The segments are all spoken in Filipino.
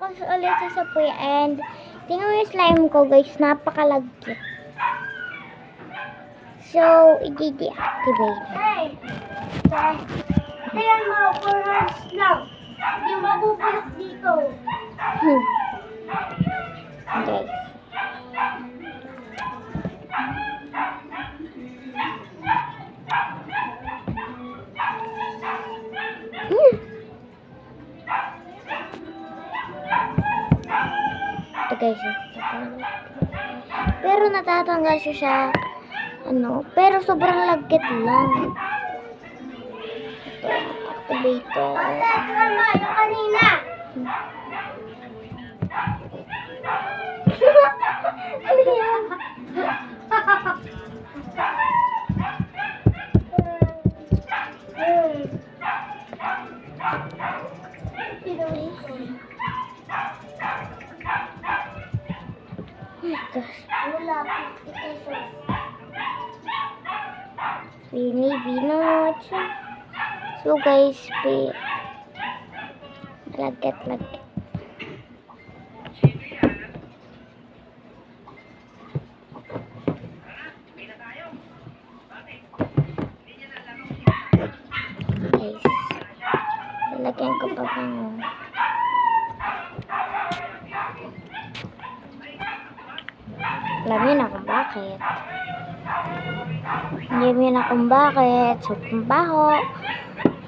ako ulit sa sapoy and tingnan mo yung slime ko guys, napakalagkit. So, i-deactivate. Hey! Ayan mo, 4 hours lang. Hindi mabubulok dito. Guys. Ito guys. Pero natatanggal siya pero sobrang lagkit lang. Ito, activator. Tama, yung kanina. Ano yan? Wala, 50 pesos. Binot. So guys, lagkit. Guys, lalagyan ko pa bang alam yun akong bakit. Sobrang baho.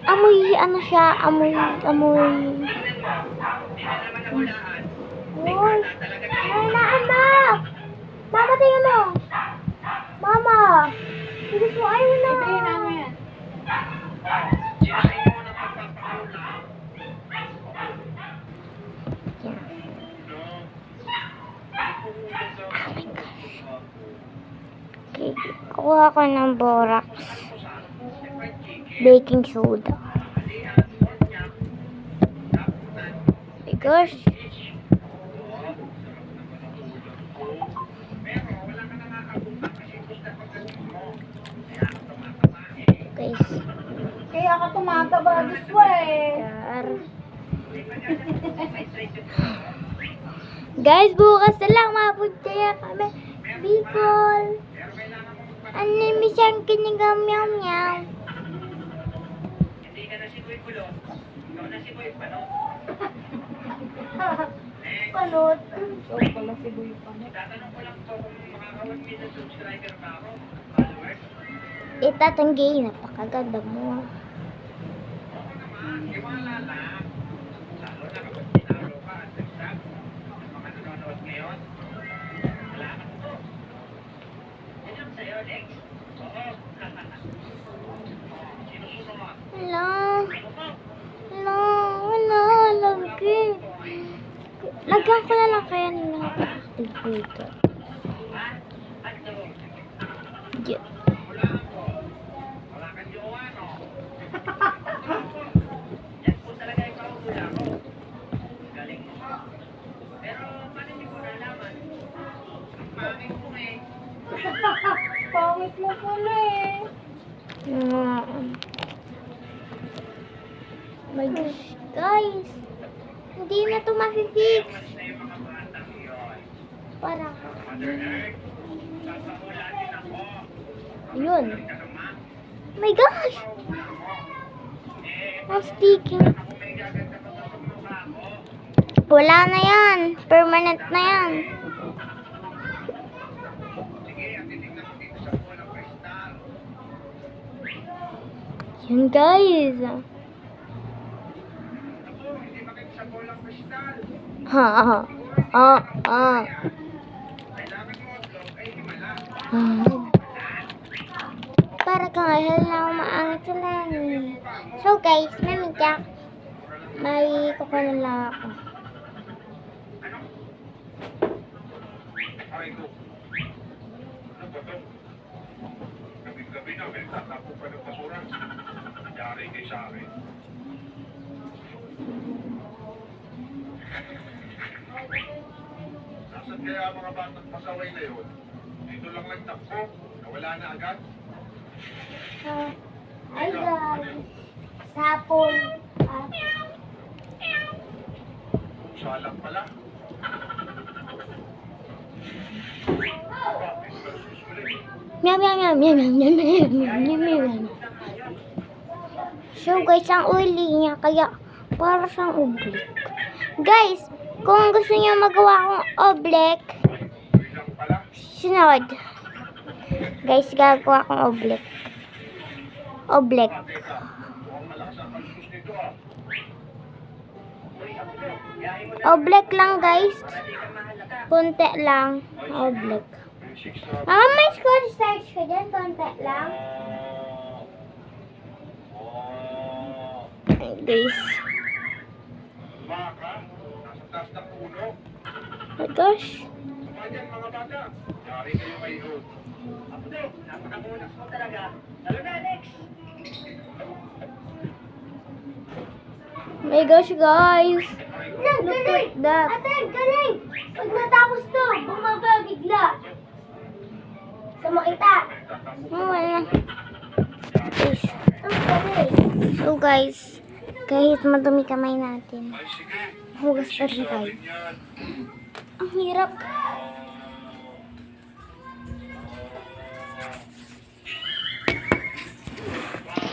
Amoy, siya, amoy. Uy! Ay, anak! Mama, tingnan mo! Mama! Bilis mo, ayaw na! Ibayin mo yan. Okay, kuha ko ng borax. Baking soda. Because guys, Kaya ka tumataba this way. guys, bukas na lang mapunta kami Bicol. Ano misang kinigaw meow. Hindi ka na si Boy Kulot. Ikaw na si Boy Panot. Panot. So, pala si Boy Panot. Tatanong ko lang po kung makaka-1 million subscriber pa ako. Followers. Itatanggi, napakaganda mo. Oo naman, iwala lang. Lalo na kapag tinalo ka at nag-stop. Mga nanonood ngayon. Salamat po. Yan lang sa'yo, Lex. Oo. Sinusunod. Lagyan. Lagyan ko na lang kaya ng activator. Yeah. Wala kang jowa, no? Yan po talaga yung pakahula ko. Galing mo. Pero, paano niyo po nalaman? Pangit po eh. Pangit mo pala eh. My gosh, guys. Hindi na ito ma-fix. Mas na yung mga batang yun. Para Mother Earth, papahula din ako. yun. Ka naman. My gosh. Papahula mo. I'm sticking. Ako may gaganda pa sa mukha ko. Wala na yan. Permanent na yan. Sige, ang titignan ko dito sa bolang kristal. Yun, guys. Ako, hindi makita sa bolang kristal. Ha. Kailangan mo upload ay himala. Para kang ahal na umaangit sa langit. So guys, may kukunin lang ako. Ay, ko. Ano ba to? Gabi-gabi na, may tatapo pa ng basura. Yari kay sa akin. Nasaan kaya ang mga batang pasaway na yun? Dito lang nagtakbo, nawala na agad. Ay, guys. Sapon. Salang pala. Meow, meow, meow, meow, meow, meow, meow, meow, meow, meow. So guys, ang uli niya, kaya para siyang oblique. Guys, kung gusto niyo magawa akong oblique, sunod. Guys, gagawa akong oblique. Oblique. Oblique lang guys. Konti lang. Oblique. May scotch starch ko dyan. Konti lang. Ay, guys. Baka, nasa taas ng puno. Oh my gosh. Ayan mga bata, yari kayo kay Hood. Abdo, napakamunas mo talaga. Talo na, next! Oh my gosh, guys. Nang, Look galing! at that. Ate, galing! Pag natapos to, bumaba bigla. Sa makita. Oh, wala. Guys. Ang galing. So guys, kahit madumi kamay natin, Ay, sige. hugas pa rin tayo. Yan. Ang hirap.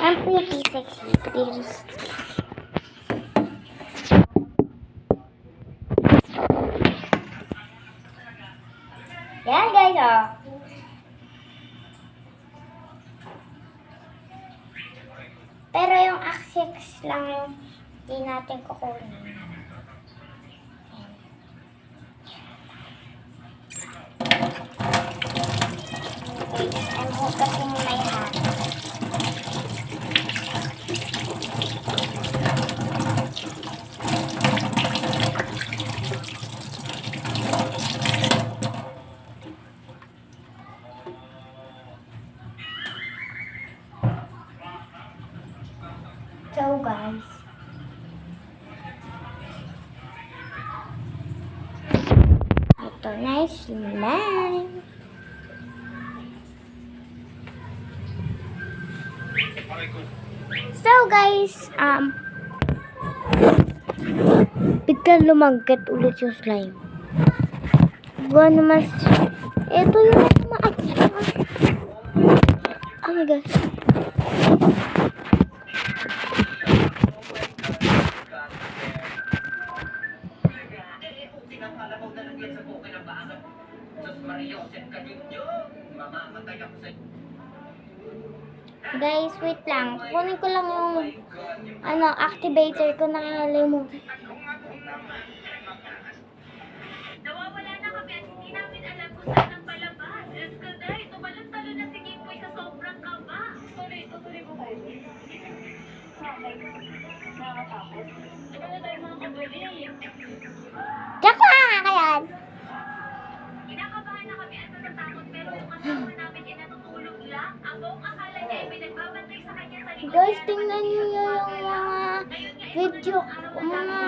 I'm pretty sexy, pretty sexy. Yan guys, oh. Pero yung access lang yung di natin kukunin. I'm hugasin my hat. So guys, ito nice slime. So guys, biglang lumagkat ulit yung slime. Gano'n mas, ito yung oh my gosh. Guys, wait lang. Kunin ko lang yung activator ko, nakakalimutan. Nawawala na kami at hindi namin alam kung saan ang palabas. Diyos ko dahil, tumalon-talon na si Kimboy sa sobrang kaba. Tuloy po tayo. Okay. Nakakatapos. Ano na tayo mga kabuli? Joke lang, kayan. Kinakabahan na kami at natatakot pero yung kasama namin ay natutulog lang. Ang buong akala niya ay may nagbabantay sa kanya sa likod. Guys, tingnan nyo yung mga video, mga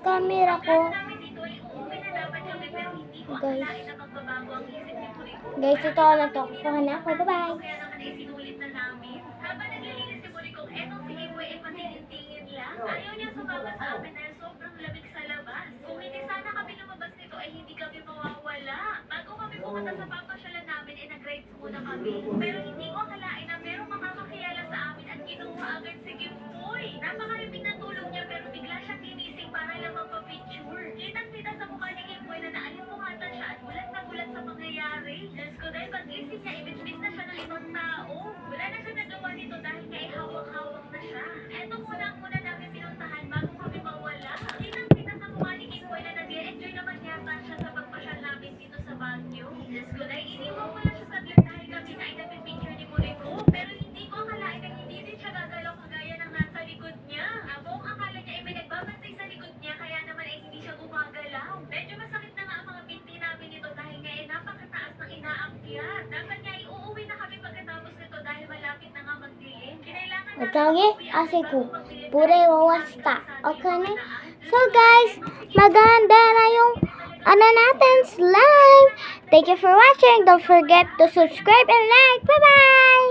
camera ko. Namin dito ay uuwi na dapat kami pero hindi ko Guys. akalain na magbabago ang isip ni Puri. Guys, ito na to. Kuha na ako. Bye-bye. Kaya naman ay sinulit na namin. Habang naglilinis si Puri kung etong si Kimboy ay patingin-tingin lang. Ayaw niya sumama sa amin dahil sobrang lamig sa labas. Kung hindi sana kami lumabas nito ay hindi kami mawawala. Bago kami pumunta sa papasyalan namin ay nag-rides muna kami. Pero hindi ko akalain na merong makakakilala sa amin at kinuha agad si Kimboy. Napakahimik ng tulog niya pero bigla siyang ginising para lang magpa-picture. Kitang-kita sa mukha ni Kimboy na naalimpungatan siya at gulat na gulat sa mangyayari. Diyos ko dahil pag-isip niya, ibitbit na siya ng ibang tao. Wala na siya nagawa nito dahil nga hawak-hawak na siya. Eto muna ang muna namin pinuntahan bago kami mawala. Kitang-kita sa mukha ni Kimboy na nag-e-enjoy naman yata siya sa pagpasyal namin dito sa Baguio. Diyos ko dahil iniwan ko lang siya saglit dahil kami na ay nagpipicture ni Murico. Pero hindi ko akalain na hindi din siya gagalaw kagaya ng nasa likod niya. Buong akala niya ay may nagbabantay sa likod niya kaya naman ay hindi siya gumagalaw. Medyo masakit na nga ang mga binti namin nito dahil nga ay napakataas ng inaakyat. Dapat niya ay uuwi na kami pagkatapos nito dahil malapit na nga magdilim. Kinailangan na Magkagi, asiku. Pure wawasta. Okay na? So guys, maganda na yung natin slime. Thank you for watching. Don't forget to subscribe and like. Bye-bye!